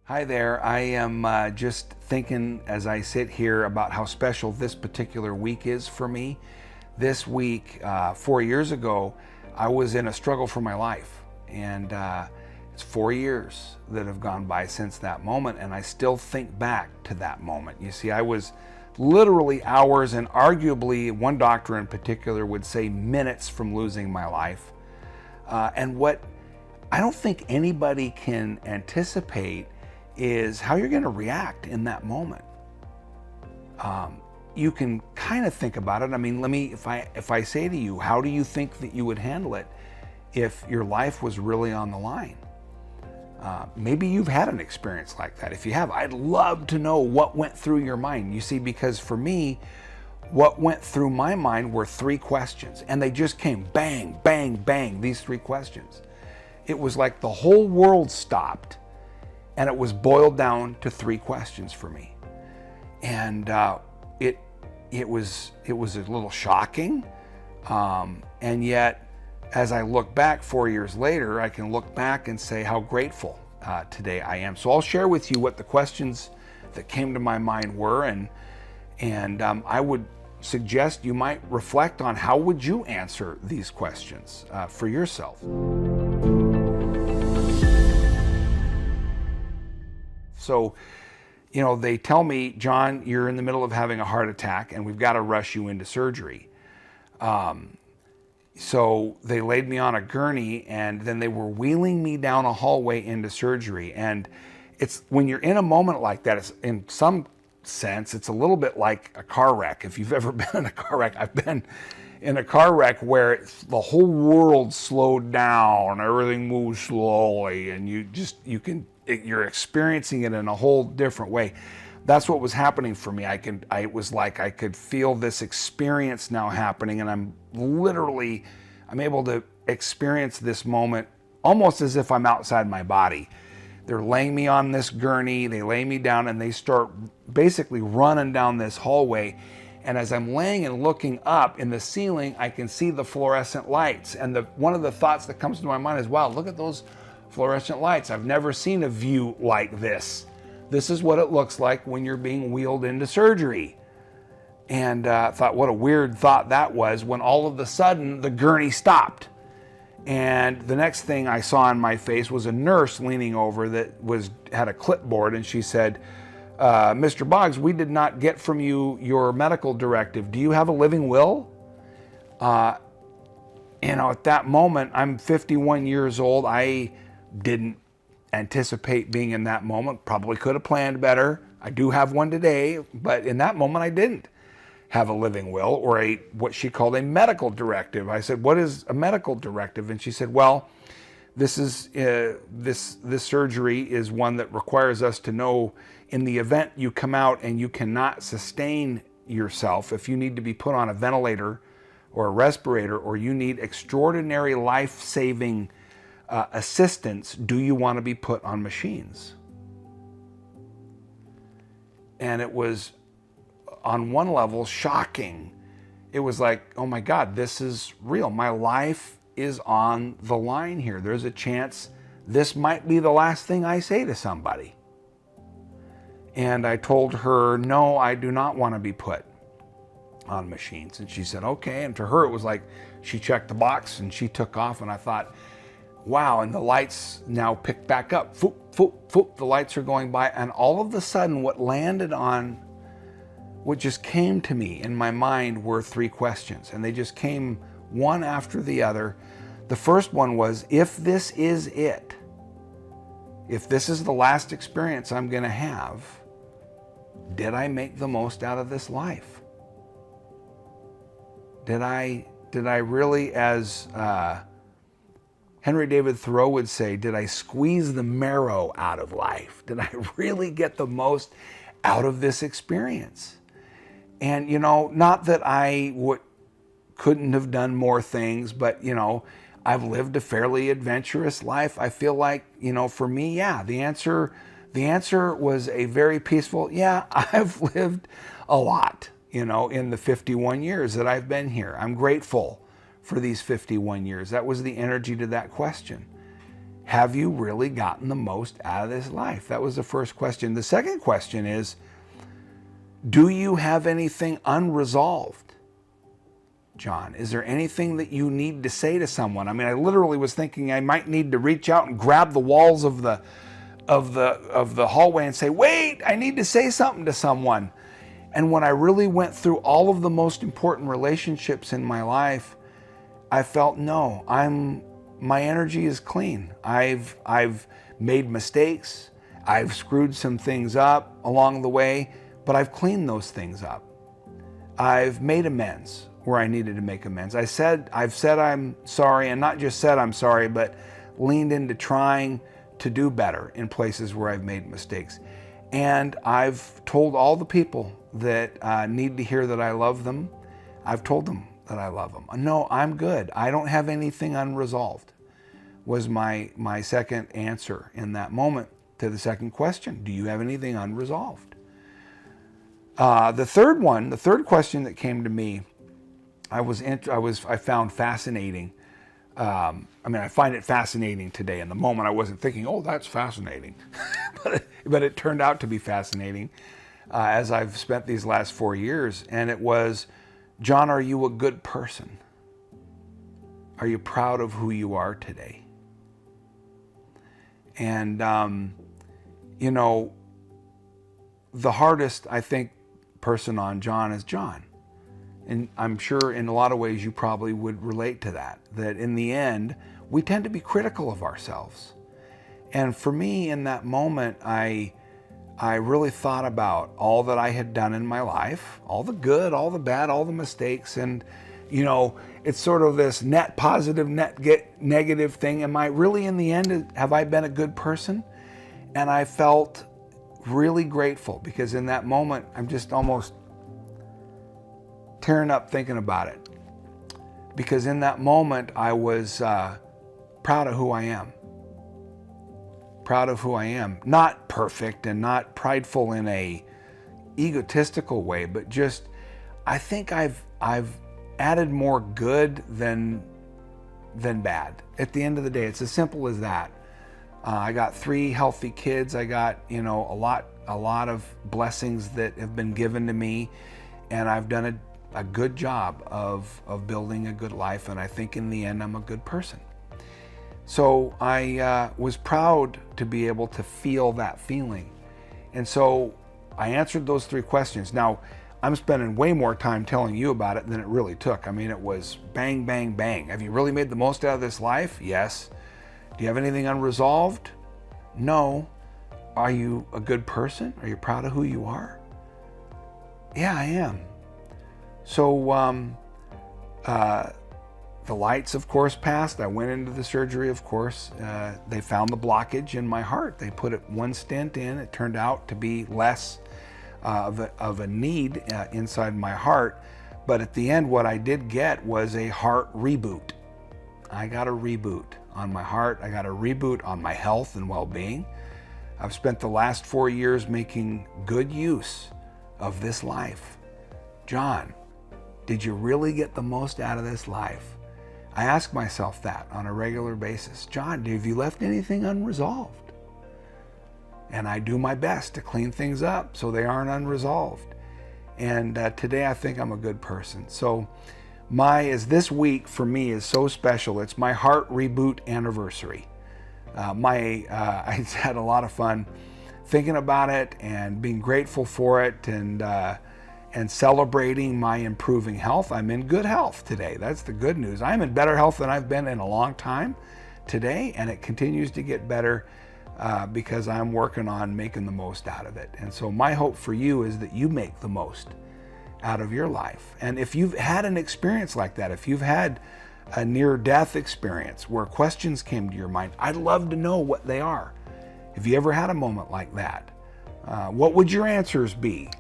Hi there. I am just thinking as I sit here about how special this particular week is for me. This week, 4 years ago, I was in a struggle for my life. And it's 4 years that have gone by since that moment, and I still think back to that moment. You see, I was literally hours, and arguably one doctor in particular would say minutes from losing my life. And what I don't think anybody can anticipate is how you're going to react in that moment. You can kind of think about it. I mean, if I say to you, how do you think that you would handle it if your life was really on the line? Maybe you've had an experience like that. If you have, I'd love to know what went through your mind. You see, because for me, what went through my mind were three questions, and they just came bang, bang, bang, these three questions. It was like the whole world stopped, and it was boiled down to three questions for me. And it was a little shocking, and yet as I look back 4 years later, I can look back and say how grateful today I am. So I'll share with you what the questions that came to my mind were, and I would suggest you might reflect on how would you answer these questions for yourself. So, they tell me, John, you're in the middle of having a heart attack and we've got to rush you into surgery. So they laid me on a gurney, and then they were wheeling me down a hallway into surgery. And it's when you're in a moment like that, it's, in some sense, it's a little bit like a car wreck. If you've ever been in a car wreck, I've been in a car wreck where the whole world slowed down, everything moves slowly, and you're experiencing it in a whole different way. That's what was happening for me. It was like I could feel this experience now happening, and I'm able to experience this moment almost as if I'm outside my body. They're laying me on this gurney, they lay me down, and they start basically running down this hallway. And as I'm laying and looking up in the ceiling, I can see the fluorescent lights. And one of the thoughts that comes to my mind is, wow, look at those fluorescent lights. I've never seen a view like this. This is what it looks like when you're being wheeled into surgery. And I thought, what a weird thought that was, when all of a sudden the gurney stopped. And the next thing I saw on my face was a nurse leaning over that had a clipboard, and she said, Mr. Boggs, we did not get from you your medical directive. Do you have a living will? At that moment, I'm 51 years old. I didn't anticipate being in that moment. Probably could have planned better. I do have one today, but in that moment I didn't have a living will, or what she called a medical directive. I said, what is a medical directive? And she said, well, this surgery is one that requires us to know, in the event you come out and you cannot sustain yourself, if you need to be put on a ventilator or a respirator, or you need extraordinary life-saving assistance, do you want to be put on machines? And it was, on one level, shocking. It was like, oh my God, this is real. My life is on the line here. There's a chance this might be the last thing I say to somebody. And I told her, no, I do not want to be put on machines. And she said, okay. And to her, it was like she checked the box and she took off. And I thought, wow. And the lights now picked back up. Foop, foop, foop. The lights are going by. And all of a sudden, what just came to me in my mind were three questions. And they just came one after the other. The first one was, if this is it, if this is the last experience I'm going to have, did I make the most out of this life? Did I really, as Henry David Thoreau would say, did I squeeze the marrow out of life? Did I really get the most out of this experience? And, not that I couldn't have done more things, but, I've lived a fairly adventurous life. I feel like, for me, yeah, the answer was a very peaceful, yeah, I've lived a lot, in the 51 years that I've been here. I'm grateful for these 51 years. That was the energy to that question. have you really gotten the most out of this life? That was the first question. The second question is, do you have anything unresolved? John, is there anything that you need to say to someone? I mean, I literally was thinking I might need to reach out and grab the walls of the hallway and say, wait, I need to say something to someone. And when I really went through all of the most important relationships in my life, I felt, no, my energy is clean. I've made mistakes. I've screwed some things up along the way, but I've cleaned those things up. I've made amends where I needed to make amends. I've said I'm sorry, and not just said I'm sorry, but leaned into trying to do better in places where I've made mistakes. And I've told all the people that need to hear that I love them, I've told them that I love them. No, I'm good. I don't have anything unresolved, was my second answer in that moment to the second question. Do you have anything unresolved? The third question that came to me, I found fascinating. I find it fascinating today. In the moment, I wasn't thinking, oh, that's fascinating. but it turned out to be fascinating as I've spent these last 4 years. And it was, John, are you a good person? Are you proud of who you are today? And, the hardest, I think, person on John is John. And I'm sure in a lot of ways you probably would relate to that in the end, we tend to be critical of ourselves. And for me in that moment, I really thought about all that I had done in my life, all the good, all the bad, all the mistakes. And, it's sort of this net positive, net negative thing. Am I really in the end, have I been a good person? And I felt really grateful because in that moment, I'm just almost tearing up thinking about it. Because in that moment, I was proud of who I am. Proud of who I am. Not perfect and not prideful in a egotistical way, but just, I think I've added more good than bad. At the end of the day, it's as simple as that. I got 3 healthy kids. I got, a lot of blessings that have been given to me, and I've done a good job of building a good life, and I think in the end I'm a good person. So I was proud to be able to feel that feeling. And so I answered those 3 questions. Now, I'm spending way more time telling you about it than it really took. I mean, it was bang, bang, bang. Have you really made the most out of this life? Yes. Do you have anything unresolved? No. Are you a good person? Are you proud of who you are? Yeah, I am. So the lights, of course, passed. I went into the surgery, of course. They found the blockage in my heart. They put 1 stent in. It turned out to be less of a need inside my heart. But at the end, what I did get was a heart reboot. I got a reboot on my heart. I got a reboot on my health and well-being. I've spent the last 4 years making good use of this life. John, did you really get the most out of this life? I ask myself that on a regular basis. John, have you left anything unresolved? And I do my best to clean things up so they aren't unresolved. And today I think I'm a good person. So this week for me is so special. It's my heart reboot anniversary. I had a lot of fun thinking about it and being grateful for it and celebrating my improving health. I'm in good health today. That's the good news. I'm in better health than I've been in a long time today, and it continues to get better because I'm working on making the most out of it. And so my hope for you is that you make the most out of your life. And if you've had an experience like that, if you've had a near-death experience where questions came to your mind, I'd love to know what they are. Have you ever had a moment like that? What would your answers be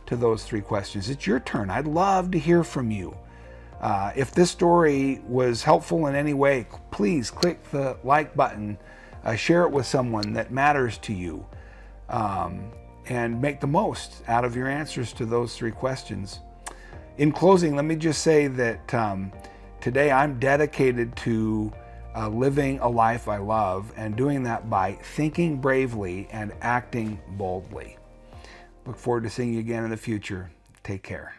to those 3 questions? It's your turn. I'd love to hear from you. If this story was helpful in any way, please click the like button, share it with someone that matters to you, and make the most out of your answers to those 3 questions. In closing, let me just say that today I'm dedicated to living a life I love, and doing that by thinking bravely and acting boldly. Look forward to seeing you again in the future. Take care.